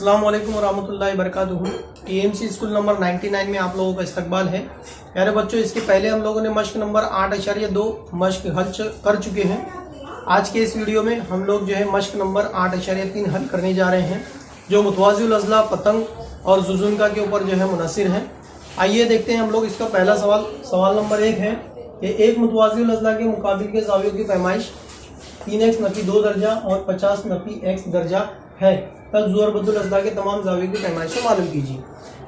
अस्सलाम वालेकुम वरहमतुल्लाहि वबरकातुहू। टीएमसी स्कूल नंबर 99 में आप लोगों का इस्तकबाल है। प्यारे बच्चों, इसके पहले हम लोगों ने मश्क नंबर 8.2 मश्क हल कर चुके हैं। आज के इस वीडियो में हम लोग जो है मश्क नंबर 8.3 हल करने जा रहे हैं, जो मुतवाज़िल अज़ला, पतंग और जुज़ुनका के ऊपर जो है मुनसिर है। आइए देखते हैं हम लोग इसका पहला सवाल नंबर 1 है कि एक मुतवाज़िल अज़ला के मुकाबिल के ज़ावियों की पैमाइश 3x नफ़ी 2 दर्जा और 50 नफ़ी x दर्जा है, तब ज़ुअरबतुल अज़ला के तमाम ज़ावियों की पैमाइशें मालूम कीजिए।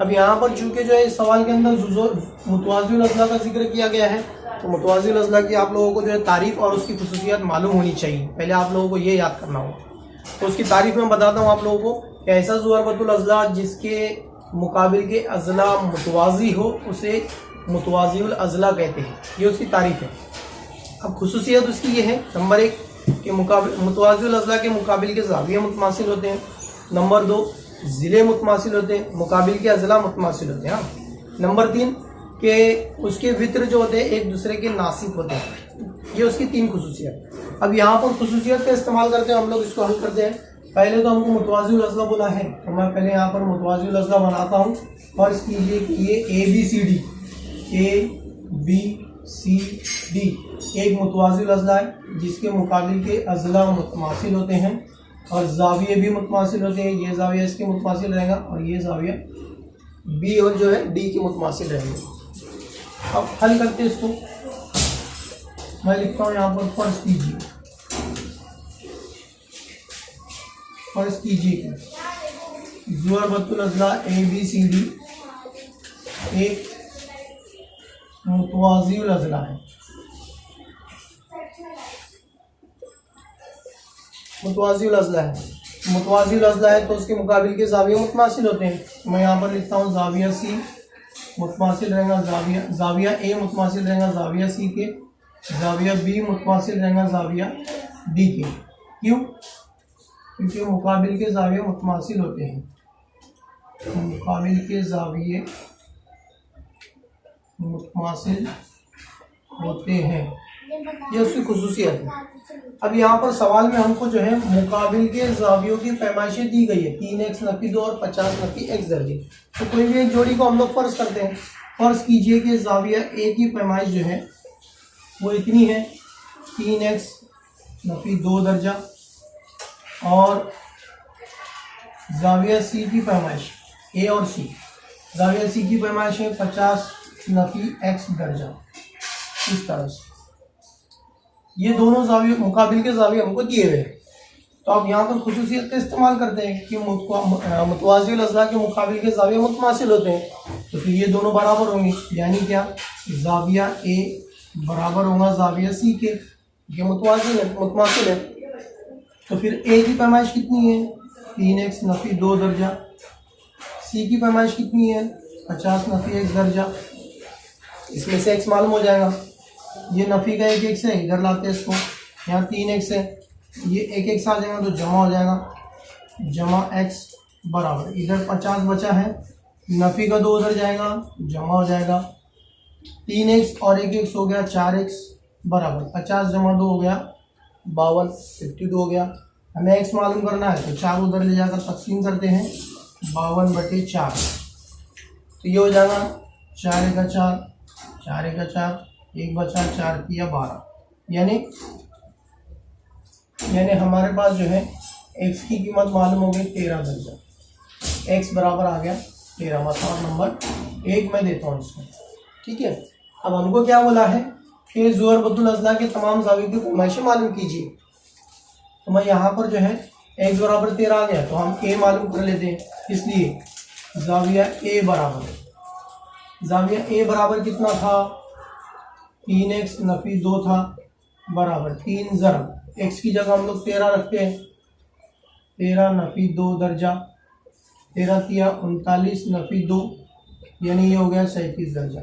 अब यहाँ पर चूँकि जो है इस सवाल के अंदर मुतवाज़िल अज़ला का जिक्र किया गया है, तो मुतवाज़िल अज़ला की आप लोगों को जो है तारीफ़ और उसकी खुसूसियत मालूम होनी चाहिए। पहले आप लोगों को ये याद करना होगा। तो उसकी तारीफ़ में बताता हूँ आप लोगों को कि ऐसा ज़ुअरबतुल अज़ला जिसके मुकाबिल के अज़ला मुतवाज़ी हो, उसे मुतवाज़िल अज़ला कहते हैं। ये उसकी तारीफ़ है। अब खुसूसियत उसकी ये है, नंबर 1 के मुतवाज़िल अज़ला के मुकाबिल के ज़ाविया मुतमासिल होते हैं। नंबर 2 ज़िले मुतमासिल होते हैं, मुकाबिल के अज़ला मुतमासिल होते हैं। नंबर 3 के उसके वित्र जो होते हैं एक दूसरे के नासिब होते हैं। ये उसकी 3 खुसूसियत। अब यहाँ पर खुसूसियत का इस्तेमाल करते हैं हम लोग इसको हल करते हैं। पहले तो हमको मुतवाज़िल अज़ला बोला है, तो मैं पहले यहाँ पर मुतवाज़िल अज़ला बनाता हूँ। फर्ज कीजिए कि ये ABCD एक मुतवाज़िल अज़ला है जिसके मुकाबिल के अज़ला मुतमासिल होते हैं और ज़ाविये भी मुतमासिल होते हैं। ये ज़ाविया इसके मुतमासिल रहेगा और ये ज़ाविया B और जो है D के मुतमासिल रहेंगे। अब हल करते हैं इसको। मैं लिखता हूँ यहाँ पर फर्ज कीजिए ज़ुअरबतुल अज़ला ABCD एक मुतवाज़िल अज़ला है। मुतवाज़िल अज़ला है तो उसके मुकाबिल के ज़ाविया मुतमासिल होते हैं। मैं यहाँ पर लिखता हूँ ज़ाविया C मुतमासिल रहेगा ज़ाविया A मुतमासिल रहेगा ज़ाविया C के, ज़ाविया B मुतमासिल रहेगा ज़ाविया D के। क्यों? क्योंकि मुकाबिल के ज़ाविया मुतमासिल होते हैं। मुकाबिल के ज़ाविये मुतमासिल होते हैं, ये उसकी खुसूसियत है। अब यहाँ पर सवाल में हमको जो है मुकाबिल के ज़ावियों की पैमाइशें दी गई है, 3x नफ़ी 2 और 50 नफ़ी x दर्जे। तो कोई भी एक जोड़ी को हम लोग फ़र्ज करते हैं। फ़र्ज कीजिए कि ज़ाविया A की पैमाइश जो है वो इतनी है, 3x नफ़ी 2 दर्जा, और ज़ाविया C की पैमाइश A और C, ज़ाविया C की पैमाइश है 50 नफ़ी x दर्जा। इस तरह से ये दोनों ज़ाविया मुकाबिल के ज़ाविया हमको दिए हुए हैं। तो अब यहाँ पर खुसूसियत का इस्तेमाल करते हैं कि मुतवाज़िल अज़ला के मुकाबिल के ज़ाविया मुतमासिल होते हैं, तो फिर ये दोनों बराबर होंगे। यानी क्या, ज़ाविया A बराबर होगा ज़ाविया C के, ये मुतमासिल है। तो फिर A की पैमाइश कितनी है, 3x नफ़ी 2 दर्जा, C की पैमाइश कितनी है, 50 नफ़ी x दर्जा। इसमें से x मालूम हो जाएगा, ये नफ़ी का 1x है, इधर लाते हैं इसको, यहाँ 3x है, ये 1x आ जाएगा तो जमा हो जाएगा, जमा x बराबर, इधर 50 बचा है, नफ़ी का 2 उधर जाएगा, जमा हो जाएगा, 3x और 1x हो गया 4x बराबर 50 जमा 2 हो गया 52, 52 हो गया। हमें x मालूम करना है तो 4 उधर ले जाकर तकसीम करते हैं, 52/4, तो ये हो जाएगा 4 का 4, 4 का 4, 1 बचा, 4 किया 12। यानी हमारे पास जो है x की कीमत मालूम हो गई 13 दर्जा, x बराबर आ गया 13। मतलब नंबर 1 मैं देता हूँ इसको, ठीक है। अब हमको क्या बोला है कि ज़ुअरबतुल अज़ला के तमाम ज़ावियों की पैमाइशें मालूम कीजिए। तो मैं यहाँ पर जो है x बराबर 13 आ गया, तो हम a मालूम कर लेते हैं। इसलिए ज़ाविया A बराबर कितना था, 3x नफ़ी 2 था, बराबर 3 ज़रब x की जगह हम लोग 13 रखते हैं, 13 नफ़ी 2 दर्जा, 13 किया 39 नफ़ी 2, यानी ये हो गया 37 दर्जा।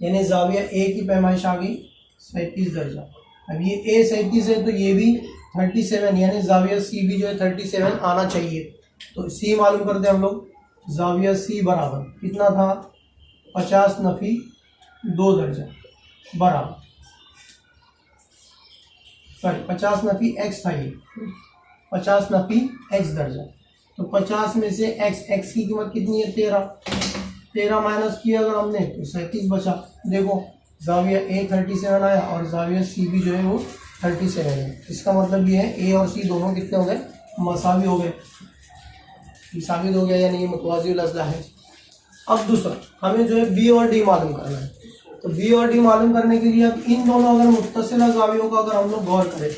यानी ज़ाविया A की पैमाइश आ गई 37 दर्जा। अब ये A 37 है तो ये भी 37, यानी ज़ाविया C भी जो है 37 आना चाहिए। तो C मालूम करते हैं हम लोग, ज़ाविया C बराबर कितना था, 50 नफ़ी 2 दर्जा बराबर 50 नफ़ी x था, ये 50 नफ़ी x दर्जा। तो 50 में से x की कीमत कितनी है 13 माइनस किया अगर हमने तो 37 बचा। देखो जाविया A 37 आया और जाविया C भी जो है वो 37 है। इसका मतलब ये है A और C दोनों कितने हो गए, मसावी हो गए। ये साबित हो गया यानी ये मुतवाज़िउल अज़ला है। अब दूसरा हमें जो है B और D मालूम करना है। तो B और D मालूम करने के लिए अब इन दोनों अगर मुत्तसिला जावियों का अगर हम लोग गौर करें,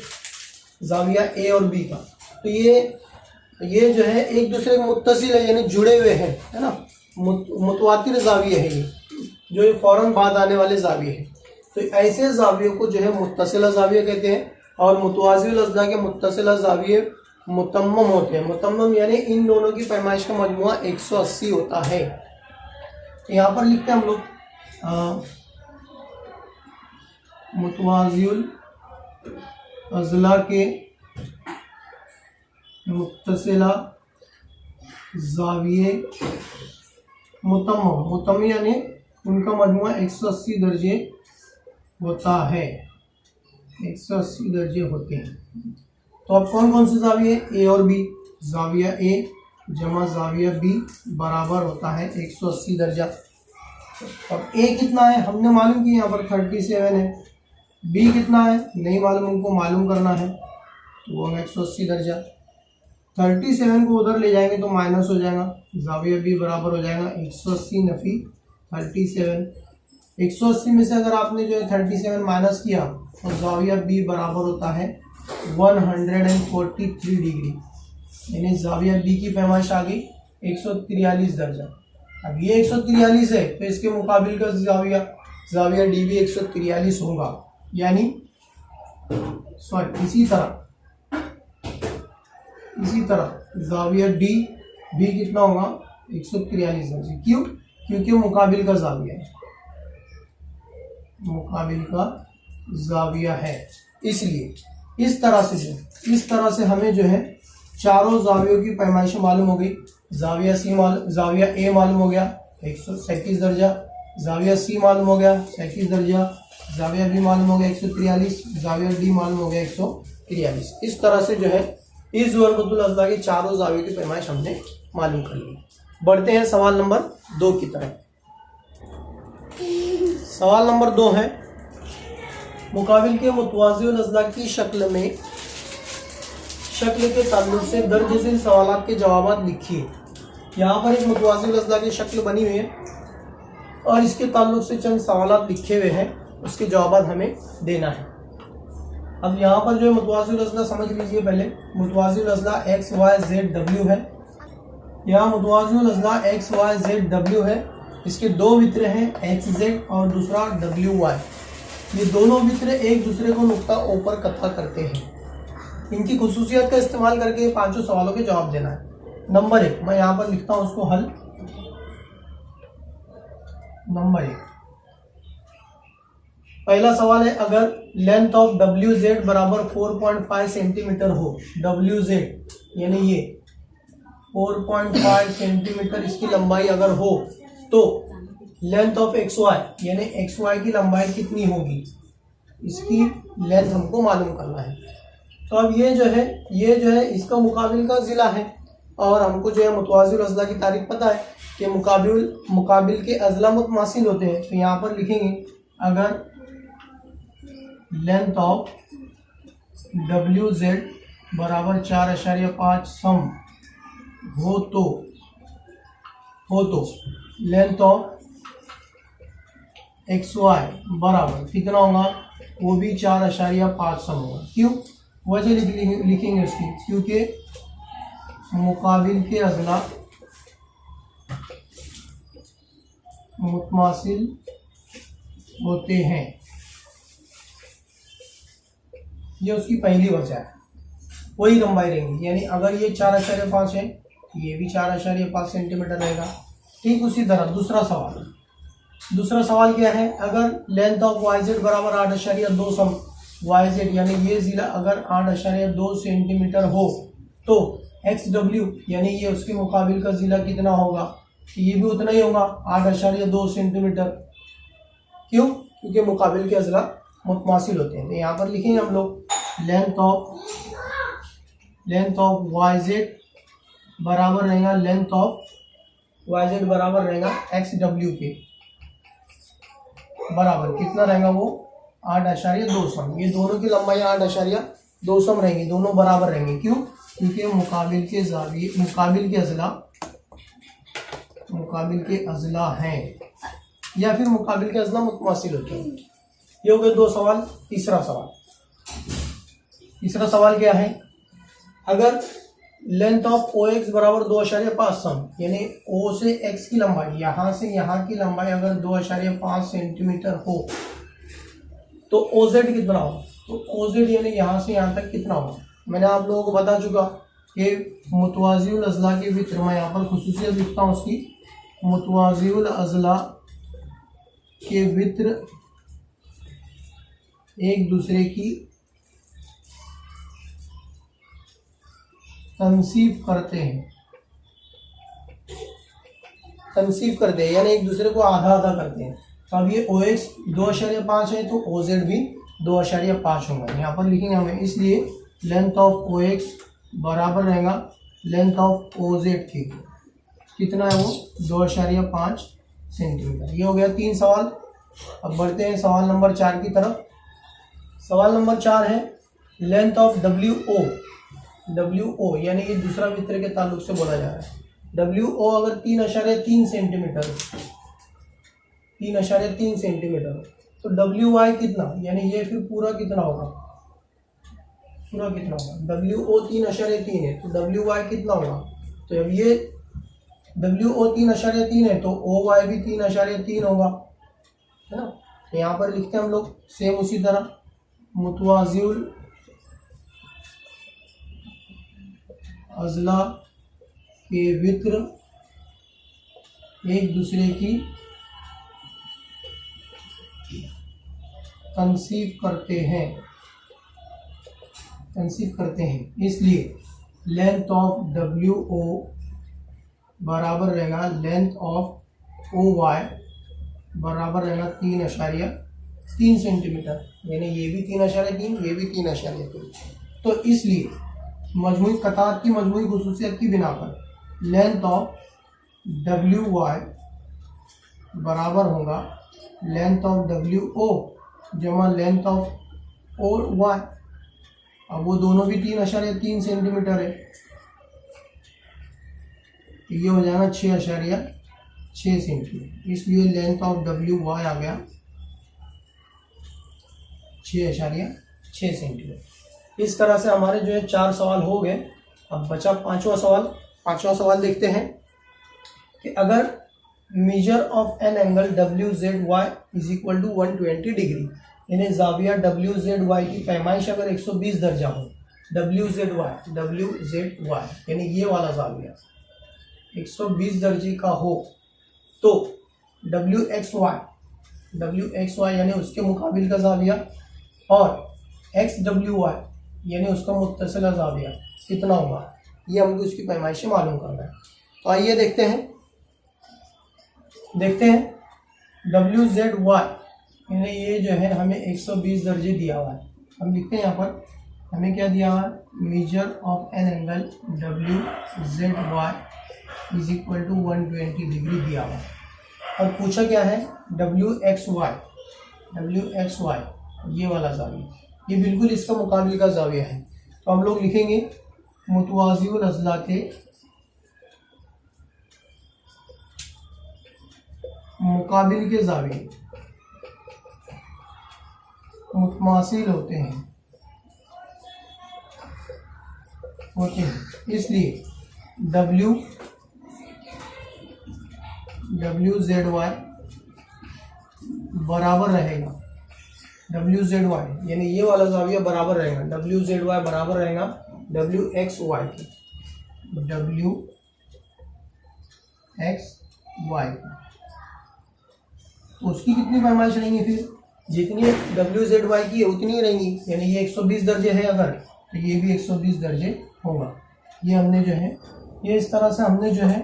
जाविया A और B का, तो ये जो है एक दूसरे के मुत्तसिल है यानी जुड़े हुए हैं, है ना, मुतवातिर जाविये है ये, जो ये फौरन बाद आने वाले जाविये हैं। तो ऐसे जावियों को जो है मुत्तसिला जाविया कहते हैं और मुतवाज़िउल अज़ला के मुत्तसिला जाविये मुतम्मम होते हैं। मुतम्मम यानी इन दोनों की पैमाइश का मजमुआ 180 होता है। यहाँ पर लिखते हैं हम लोग मुतवाज़िउल अज़ला के मुत्तसिला जाविये मुतम्मम यानी उनका मजमुआ 180 दर्जे होता है, 180 दर्जे होते हैं। तो अब कौन कौन से जाविये, A और B, जाविया A जमा जाविया B बराबर होता है 180 दर्जा। अब A कितना है हमने मालूम किया, यहाँ पर 37 है। B कितना है नहीं मालूम, उनको मालूम करना है, तो वो 180 दर्जा। 37 को उधर ले जाएंगे तो माइनस हो जाएगा, जाविया B बराबर हो जाएगा 180 नफी 37। 180 में से अगर आपने जो है 37 माइनस किया तो जाविया B बराबर होता है 143 डिग्री, यानी जाविया B की पैमाइश आ गई 143 दर्जा। अब ये 143 है तो इसके मुकाबिल का जाविया D भी 143 होगा, यानी इसी तरह जाविया D भी कितना होगा 143 दर्जे। क्यों? क्योंकि मुकाबिल का जाविया है, इसलिए इस तरह से हमें जो है चारों जावियों की पैमाइश मालूम हो गई। जाविया A मालूम हो गया 137 दर्जा, जाविया C मालूम हो गया 37 दर्जा, जाविया B मालूम हो गया 143, जाविया D मालूम हो गया 143। इस तरह से जो है इस ज़ुहरबतुल अज़ला के चारों जावियों की पैमाइश हमने मालूम कर ली। बढ़ते हैं सवाल नंबर 2 की तरफ। सवाल नंबर 2 है मुकाबिल के मुतवाज़िउल अज़ला की शक्ल के ताल्लुक से दर्ज झील सवालात के जवाब लिखिए। यहाँ पर एक मुतवाज़िउल अज़ला की शक्ल बनी हुई है और इसके ताल्लुक से चंद सवालात लिखे हुए हैं, उसके जवाब हमें देना है। अब यहाँ पर जो है मुतवाज़िउल अज़ला समझ लीजिए। पहले मुतवाज़िउल अज़ला x y z w है। यहाँ मुतवाज़िउल अज़ला x y z w है। इसके दो वित्र हैं x z और दूसरा w y। ये दोनों वित्र एक दूसरे को नुक्ता O पर कथा करते हैं। इनकी खुसूसियत का इस्तेमाल करके पांचों सवालों के जवाब देना है। नंबर 1 मैं यहाँ पर लिखता हूँ उसको हल। नंबर 1 पहला सवाल है, अगर लेंथ ऑफ WZ बराबर 4.5 सेंटीमीटर हो, WZ यानी ये 4.5 सेंटीमीटर इसकी लंबाई अगर हो, तो लेंथ ऑफ XY यानी XY की लंबाई कितनी होगी, इसकी लेंथ हमको मालूम करना है। तो अब ये जो है इसका मुकाबिल का ज़िला है और हमको जो है मुतवाज़िउल अज़ला की तारीख पता है कि मुकाबिल के अज़ला मुतमासिल होते हैं। तो यहाँ पर लिखेंगे अगर लेंथ ऑफ WZ बराबर 4.5 सम हो तो लेंथ ऑफ XY बराबर कितना होगा, वो भी 4.5 सम होगा। क्यों? वजह लिखेंगे उसकी, क्योंकि मुकाबिल के अज़ला मुतमासिल होते हैं, ये उसकी पहली वजह है। वही लंबाई रहेंगी, यानी अगर ये 4.5 है ये भी 4.5 सेंटीमीटर रहेगा। ठीक उसी तरह दूसरा सवाल क्या है, अगर लेंथ ऑफ YZ बराबर 8.2 सम YZ यानी ये ज़िला अगर 8.2 सेंटीमीटर हो तो XW यानी ये उसके मुकाबिल का ज़िला कितना होगा, ये भी उतना ही होगा 8.2 सेंटीमीटर। क्यों? क्योंकि मुकाबिल के अज़ला मुतमासिल होते हैं। तो यहाँ पर लिखेंगे हम लोग लेंथ ऑफ YZ बराबर रहेगा लेंथ ऑफ वाई जेड बराबर रहेगा एक्स डब्ल्यू के बराबर कितना रहेगा वो 8.2 ये दोनों की लंबाई 8.2 रहेंगी, दोनों बराबर रहेंगे। क्यों? क्योंकि मुकाबिल के जाविये मुकाबिल के अजला हैं या फिर मुकाबिल के अजला मुतमासिल होते हैं। ये हो गए 2 सवाल। तीसरा सवाल क्या है? अगर लेंथ ऑफ ओ एक्स बराबर 2.5 सम यानी ओ से एक्स की लंबाई यहाँ से यहाँ की लंबाई अगर 2.5 सेंटीमीटर हो तो ओ जेड कितना होगा? तो ओ जेड यानी यहाँ से यहाँ तक कितना होगा? मैंने आप लोगों को बता चुका कि मुतवाज़िउल अज़ला के वित्र, मैं यहाँ पर खुसूसियत लिखता हूँ उसकी, मुतवाज़िउल अज़ला के वित्र एक दूसरे की तनसीब करते हैं यानी एक दूसरे को आधा आधा करते हैं। तो अब ये ओ एक्स 2.5 है तो ओ जेड भी 2.5 होगा, यहाँ पर लिखेंगे हमें। इसलिए लेंथ ऑफ ओ एक्स बराबर रहेगा लेंथ ऑफ ओ जेड की, कितना है वो 2.5 सेंटीमीटर। ये हो गया 3 सवाल। अब बढ़ते हैं सवाल नंबर 4 की तरफ। सवाल नंबर 4 है लेंथ ऑफ डब्ल्यू ओ यानी ये दूसरा वित्र के ताल्लुक से बोला जा रहा है। डब्ल्यू ओ अगर 3.3 सेंटीमीटर तो डब्ल्यू वाई कितना, यानी ये फिर पूरा कितना होगा? डब्ल्यू ओ 3.3 है तो डब्ल्यू वाई कितना होगा? तो अब ये डब्ल्यू ओ 3.3 है तो ओ वाई भी 3.3 होगा, है ना। तो यहाँ पर लिखते हैं हम लोग सेम उसी तरह, मुतवाज़िउल अज़ला के वित्र एक दूसरे की तनसीब करते हैं इसलिए लेंथ ऑफ डब्ल्यू ओ बराबर रहेगा लेंथ ऑफ ओ वाई बराबर रहेगा 3.3 सेंटीमीटर, यानी ये भी 3.3 ये भी 3.3। तो इसलिए मजमूई कतार की मजमूई खुसूसियत की बिना पर लेंथ ऑफ डब्ल्यू वाई बराबर होगा लेंथ ऑफ डब्ल्यू ओ जमा लेंथ ऑफ ओ वाई। अब वो दोनों भी 3.3 सेंटीमीटर है, ये हो जाएगा 6.6 सेंटीमीटर। इसलिए लेंथ ऑफ डब्ल्यू वाई आ गया 6.6 सेंटीमीटर। इस तरह से हमारे जो है 4 सवाल हो गए। अब बचा 5वां सवाल। 5वां सवाल देखते हैं कि अगर measure of an angle W Z Y is equal to 120 degree, यानी जाविया डब्ल्यू जेड वाई की पैमाइश अगर 120 दर्जा हो, डब्ल्यू जेड वाई यानी ये वाला जाविया 120 दर्जे का हो, तो डब्ल्यू एक्स वाई यानी उसके मुकाबिल का जाविया और एक्स डब्ल्यू वाई यानी उसका मुत्तसिला जाविया कितना होगा, ये हमको इसकी पैमाइशें मालूम करना है। तो आइए देखते हैं डब्ल्यू जेड वाई यानी ये जो है हमें 120 दर्जे दिया हुआ है। हम लिखते हैं यहाँ पर हमें क्या दिया हुआ है, measure of an angle W Z Y is equal to 120 degree दिया हुआ है। और पूछा क्या है, डब्ल्यू एक्स वाई ये वाला जाविया, ये बिल्कुल इसका मुकाबिल का जाविया है। तो हम लोग लिखेंगे मुतवाज़िउल अज़ला के मुकाबिल के जाविये मुतमासिल होते हैं, इसलिए डब्ल्यू जेड वाई बराबर रहेगा, डब्ल्यू जेड वाई यानी ये वाला जाविया बराबर रहेगा, डब्ल्यू जेड वाई बराबर रहेगा डब्ल्यू एक्स वाई की, डब्ल्यू एक्स वाई की। तो उसकी कितनी पैमाइश रहेंगी, फिर जितनी डब्ल्यू जेड वाई की है उतनी रहेंगी, यानी ये 120 दर्जे है अगर, तो ये भी 120 दर्जे होगा। ये हमने जो है ये इस तरह से हमने जो है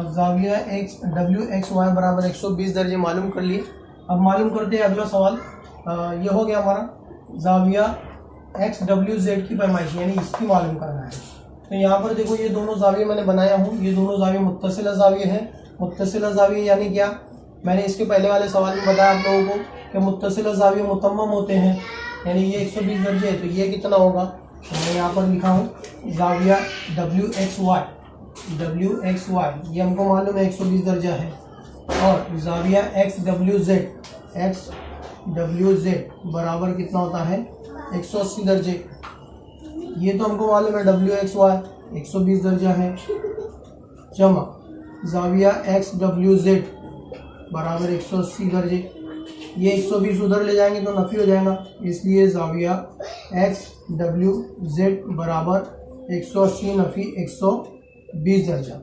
जाविया एक्स डब्ल्यू एक्स वाई बराबर 120 दर्जे मालूम कर लिए। अब मालूम करते हैं अगला सवाल। ये हो गया हमारा जाविया एक्स डब्ल्यू जेड की पैमाइश, यानी इसकी मालूम करना है। तो यहाँ पर देखो ये दोनों जाविये मैंने बनाया हूँ, ये दोनों जाविये मुत्तसिला जाविये हैं। मुत्तसिला जाविये यानी क्या, मैंने इसके पहले वाले सवाल में बताया आप लोगों को कि मुत्तसिला जाविये मुतम्मम होते हैं, यानी ये 120 दर्जे है, तो ये कितना होगा, तो मैं यहाँ पर लिखा हूँ जाविया WXY, ये हमको मालूम है 120 दर्जा है, और जाविया XWZ बराबर कितना होता है 180 दर्जे, ये तो हमको मालूम है WXY 120 दर्जा है, जमा जाविया XWZ बराबर 180 दर्जे, ये 120 उधर ले जाएंगे तो नफी हो जाएगा, इसलिए जाविया XWZ बराबर 180 नफी 120 दर्जा।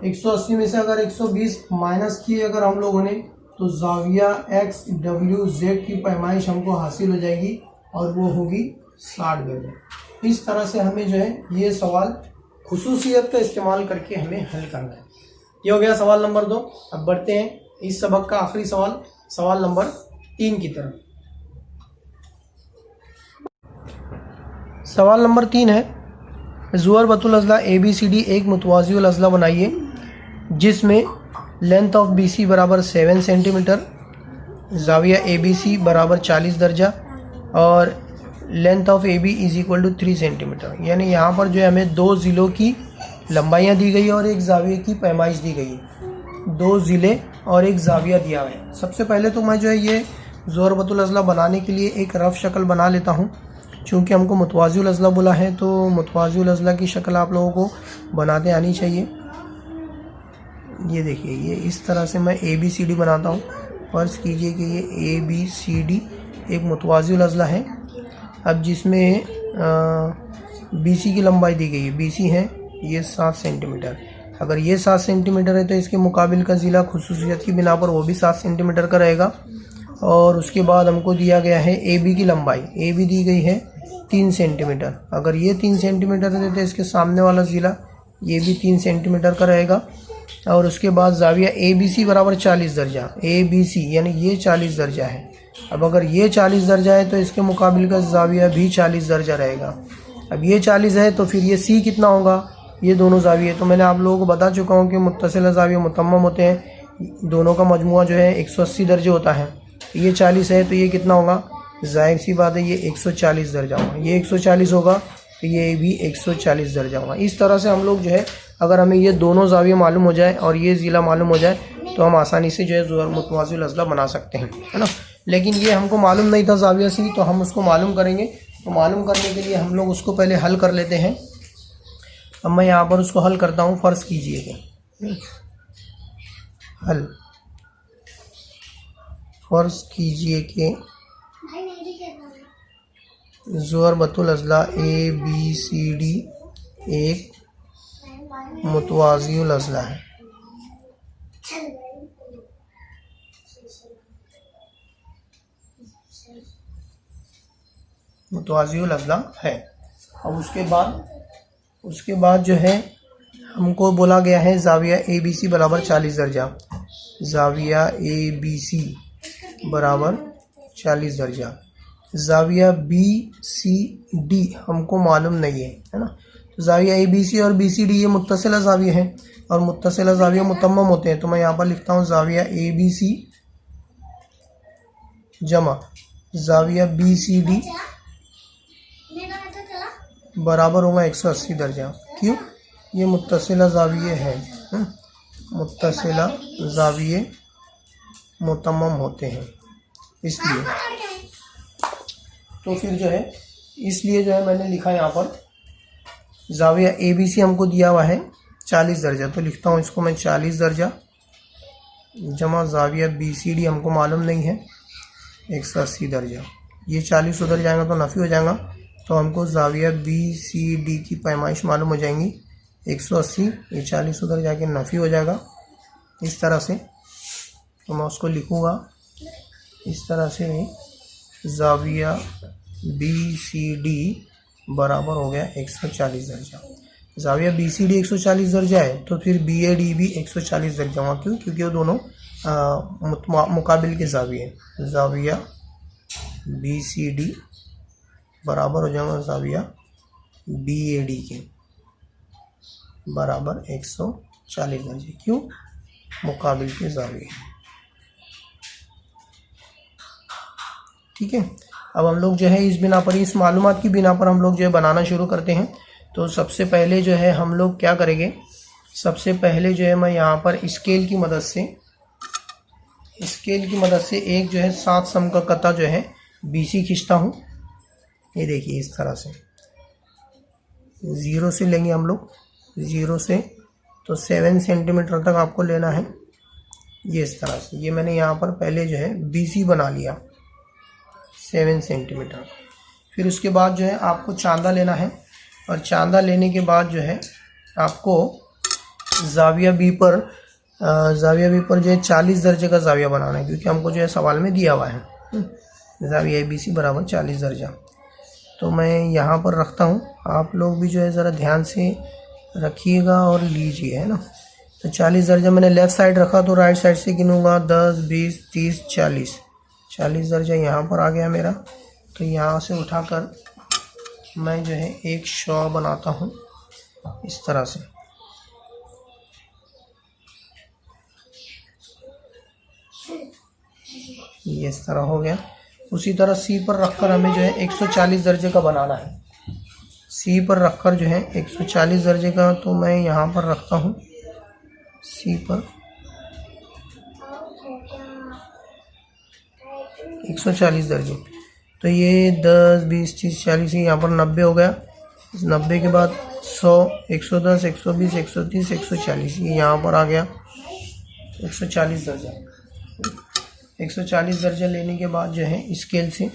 180 में से अगर 120 माइनस किए अगर हम लोगों ने, तो जाविया XWZ की पैमाइश हमको हासिल हो जाएगी और वो होगी 60 दर्जे। इस तरह से हमें जो है ये सवाल खुसूसियत का इस्तेमाल करके हमें हल करना है। ये हो गया सवाल नंबर 2। अब बढ़ते हैं इस सबक का आखिरी सवाल, सवाल नंबर 3 की तरफ। सवाल नंबर 3 है, ज़ुअर बतुल अज़ला ABCD एक मुतवाज़िउल अज़ला बनाइए जिसमें लेंथ ऑफ BC बराबर 7 सेंटीमीटर, ज़ाविया ABC बराबर 40 दर्जा और length of AB is equal to 3 centimetre. यानी यहाँ पर जो है हमें 2 ज़िलों की लंबाइयाँ दी गई है और एक ज़ाविये की पैमाइश दी गई है, 2 ज़िले और एक ज़ाविया दिया हुआ है। सबसे पहले तो मैं जो है ये ज़ुअर बतुल अज़ला बनाने के लिए एक रफ़ शक्ल बना लेता हूँ। चूँकि हमको मुतवाज़िउल अज़ला बोला है तो मुतवाज़िउल अज़ला की शक्ल आप लोगों को बनाते आनी चाहिए। ये देखिए, ये इस तरह से मैं ABCD बनाता हूँ। फ़र्ज़ कीजिए कि ये ABCD एक मुतवाज़िउल अज़ला है, अब जिसमें BC की लंबाई दी गई है, BC है ये 7 सेंटीमीटर। अगर ये 7 सेंटीमीटर है तो इसके मुकाबिल का ज़िला खुसूसियत की बिना पर वो भी 7 सेंटीमीटर का रहेगा। और उसके बाद हमको दिया गया है AB की लंबाई, AB दी गई है 3 सेंटीमीटर। अगर ये 3 सेंटीमीटर है तो इसके सामने वाला ज़िला ये भी 3 सेंटीमीटर का रहेगा। और उसके बाद ज़ाविया ABC बराबर 40 दर्जा, ABC यानी ये 40 दर्जा है। अब अगर ये 40 दर्जा है तो इसके मुकाबिल का ज़ाविया भी 40 दर्जा रहेगा। अब ये 40 है तो फिर ये C कितना होगा, ये दोनों ज़ाविये तो मैंने आप लोगों को बता चुका हूँ कि मुत्तसिला ज़ाविया मुतम्मम होते हैं, दोनों का मजमुआ जो है 180 दर्जे होता है। ये 40 है तो ये कितना होगा, ज़ाहिर सी बात है ये 140 दर्जा होगा, ये 140 होगा तो ये भी 140 दर्जा होगा। इस तरह से हम लोग जो है अगर हमें ये दोनों ज़ाविये मालूम हो जाए और ये ज़िला मालूम हो जाए तो हम आसानी से जो है ज़ुअर मुतवाज़िउल अज़ला बना सकते हैं, है ना। लेकिन ये हमको मालूम नहीं था ज़ाविया सी, तो हम उसको मालूम करेंगे। तो मालूम करने के लिए हम लोग उसको पहले हल कर लेते हैं। अब मैं यहाँ पर उसको हल करता हूँ। फ़र्ज़ कीजिए कि हल, फ़र्ज़ कीजिए कि ज़ुअर बतुल अज़ला ABCD एक मुतवाज़िउल अज़ला है। मुतवाज़िउल अज़ला है। अब उसके बाद जो है हमको बोला गया है ज़ाविया ABC बराबर 40 दर्जा, ज़ाविया ABC बराबर 40 दर्जा। ज़ाविया BCD हमको मालूम नहीं है ना। तो ज़ाविया ABC और BCD ये मुत्तसिला ज़ाविये हैं और मुत्तसिला ज़ाविया मुतम्मम होते हैं। तो मैं यहाँ पर लिखता हूँ ज़ाविया ABC जमा ज़ाविया BCD बराबर होगा 180 दर्जा। क्यों, ये मुत्तसिला ज़ाविये हैं, मुत्तसिला ज़ाविये मुतम्मम होते हैं इसलिए। तो फिर जो है इसलिए जो है मैंने लिखा यहाँ पर ज़ाविया ABC हमको दिया हुआ है 40 दर्जा, तो लिखता हूँ इसको मैं 40 दर्जा जमा ज़ाविया BCD हमको मालूम नहीं है 180 दर्जा। ये 40 उधर जाएगा तो नफ़ी हो जाएगा, तो हमको ज़ाविया BCD की पैमाइश मालूम हो जाएंगी 180, ये 40 उधर जाके नफ़ी हो जाएगा इस तरह से। तो मैं उसको लिखूँगा इस तरह से, ज़ाविया BCD बराबर हो गया 140 दर्जा। ज़ाविया BCD 140 दर्जा है तो फिर BAD भी 140 दर्जा हुआ। क्यों, क्योंकि वो दोनों मुकाबिल के ज़ाविये हैं। ज़ाविया BCD बराबर हो जाएगा ज़ाविया BAD के। बराबर 140 दर्जे। क्यों? मुकाबिल के ज़ाविये। ठीक है। अब हम लोग जो है इस बिना पर, इस मालूमात की बिना पर हम लोग जो है बनाना शुरू करते हैं। तो सबसे पहले जो है हम लोग क्या करेंगे, सबसे पहले जो है मैं यहाँ पर स्केल की मदद से एक जो है 7 सम का कता जो है BC खींचता हूँ। ये देखिए इस तरह से 0 से लेंगे हम लोग, 0 से तो 7 सेंटीमीटर तक आपको लेना है। ये इस तरह से, ये मैंने यहाँ पर पहले जो है BC बना लिया 7 सेंटीमीटर। फिर उसके बाद जो है आपको चांदा लेना है, और चांदा लेने के बाद जो है आपको ज़ाविया बी पर जो है 40 दर्जे का ज़ाविया बनाना है, क्योंकि हमको जो है सवाल में दिया हुआ है ज़ाविया ABC बराबर 40 दर्जा। तो मैं यहाँ पर रखता हूँ, आप लोग भी जो है ज़रा ध्यान से रखिएगा और लीजिए, है ना। तो 40 दर्जा मैंने लेफ़्ट साइड रखा, तो राइट साइड से गिनूँगा 10, 20, 30, 40 दर्जा यहाँ पर आ गया मेरा। तो यहाँ से उठाकर मैं जो है एक शॉ बनाता हूँ इस तरह से। ये इस तरह हो गया। उसी तरह C पर रखकर हमें जो है 140 दर्जे का बनाना है। C पर रखकर जो है 140 दर्जे का, तो मैं यहाँ पर रखता हूँ C पर 140 दर्जे। तो ये 10, 20, 30, 40, यहाँ पर 90 हो गया। 90 के बाद 100, 110, 120, 130, 140, ये यहाँ पर आ गया 140 दर्जा। 140 दर्जा लेने के बाद जो है स्केल से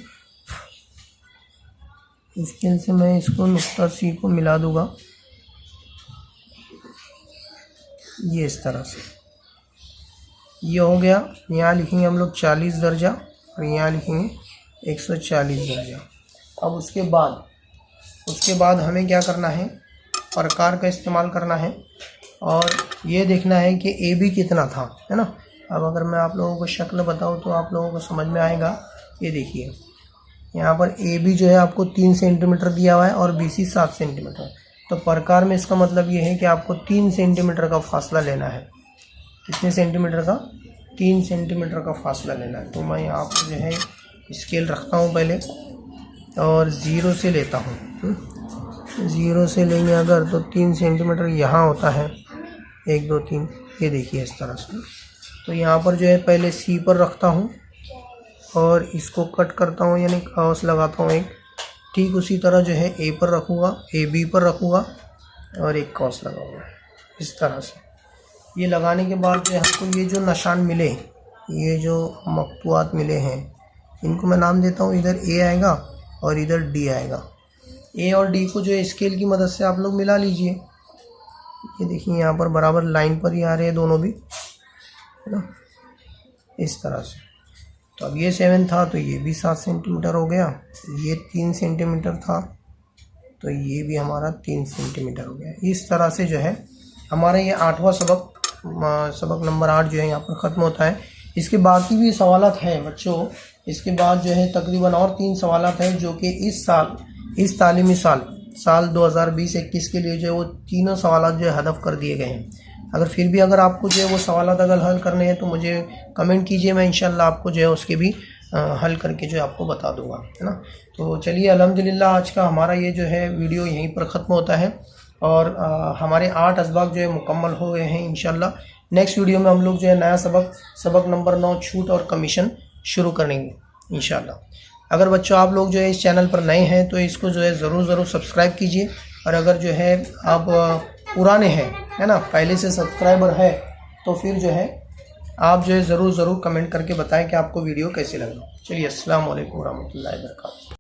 मैं इसको नुक्ता C को मिला दूंगा, ये इस तरह से। ये हो गया। यहाँ लिखेंगे हम लोग 40 दर्जा और यहाँ लिखेंगे 140 दर्जा। अब उसके बाद हमें क्या करना है, प्रकार का इस्तेमाल करना है और ये देखना है कि AB कितना था, है ना। अब अगर मैं आप लोगों को शक्ल बताऊं तो आप लोगों को समझ में आएगा। ये देखिए यहाँ पर AB जो है आपको 3 सेंटीमीटर दिया हुआ है और BC 7 सेंटीमीटर। तो प्रकार में इसका मतलब ये है कि आपको 3 सेंटीमीटर का फासला लेना है। कितने सेंटीमीटर का? 3 सेंटीमीटर का फासला लेना है। तो मैं यहाँ पर जो है स्केल रखता हूँ पहले और 0 से लेता हूँ। 0 से लेंगे अगर तो 3 सेंटीमीटर यहाँ होता है, 1, 2, 3, ये देखिए इस तरह से। तो यहाँ पर जो है पहले C पर रखता हूँ और इसको कट करता हूँ, यानी क्रॉस लगाता हूँ एक। ठीक उसी तरह जो है A पर रखूँगा, AB पर रखूँगा और एक क्रॉस लगाऊँगा इस तरह से। ये लगाने के बाद जो है हमको ये जो निशान मिले, ये जो मकतूआत मिले हैं, इनको मैं नाम देता हूँ, इधर A आएगा और इधर D आएगा। A और D को जो है स्केल की मदद से आप लोग मिला लीजिए। ये देखिए यहाँ पर बराबर लाइन पर ही आ रहे हैं दोनों भी, है ना, इस तरह से। तो अब ये 7 था तो ये भी 7 सेंटीमीटर हो गया। ये 3 सेंटीमीटर था तो ये भी हमारा 3 सेंटीमीटर हो गया। इस तरह से जो है हमारा ये 8वां सबक नंबर 8 जो है यहाँ पर ख़त्म होता है। इसके बाकी भी सवालात हैं बच्चों। इसके बाद जो है तकरीबन और 3 सवालात हैं जो कि इस तालीमी साल 2020-21 के लिए जो है वो तीनों सवालात जो है हदफ कर दिए गए हैं। अगर फिर भी अगर आपको जो है वो सवालात अगर हल करने हैं तो मुझे कमेंट कीजिए, मैं इंशाल्लाह आपको जो है उसके भी हल करके जो है आपको बता दूंगा, है ना। तो चलिए अल्हम्दुलिल्लाह आज का हमारा ये जो है वीडियो यहीं पर ख़त्म होता है और हमारे 8 असबाक जो है मुकम्मल हो गए हैं। इंशाल्लाह नेक्स्ट वीडियो में हम लोग जो है नया सबक नंबर 9 छूट और कमीशन शुरू करेंगे इंशाल्लाह। अगर बच्चों आप लोग जो है इस चैनल पर नए हैं तो इसको जो है ज़रूर सब्सक्राइब कीजिए, और अगर जो है आप पुराने हैं, है ना, पहले से सब्सक्राइबर है, तो फिर जो है आप जो है ज़रूर कमेंट करके बताएं कि आपको वीडियो कैसे लगा। चलिए अस्सलाम वालेकुम रहमतुल्लाहि व बरकातहू।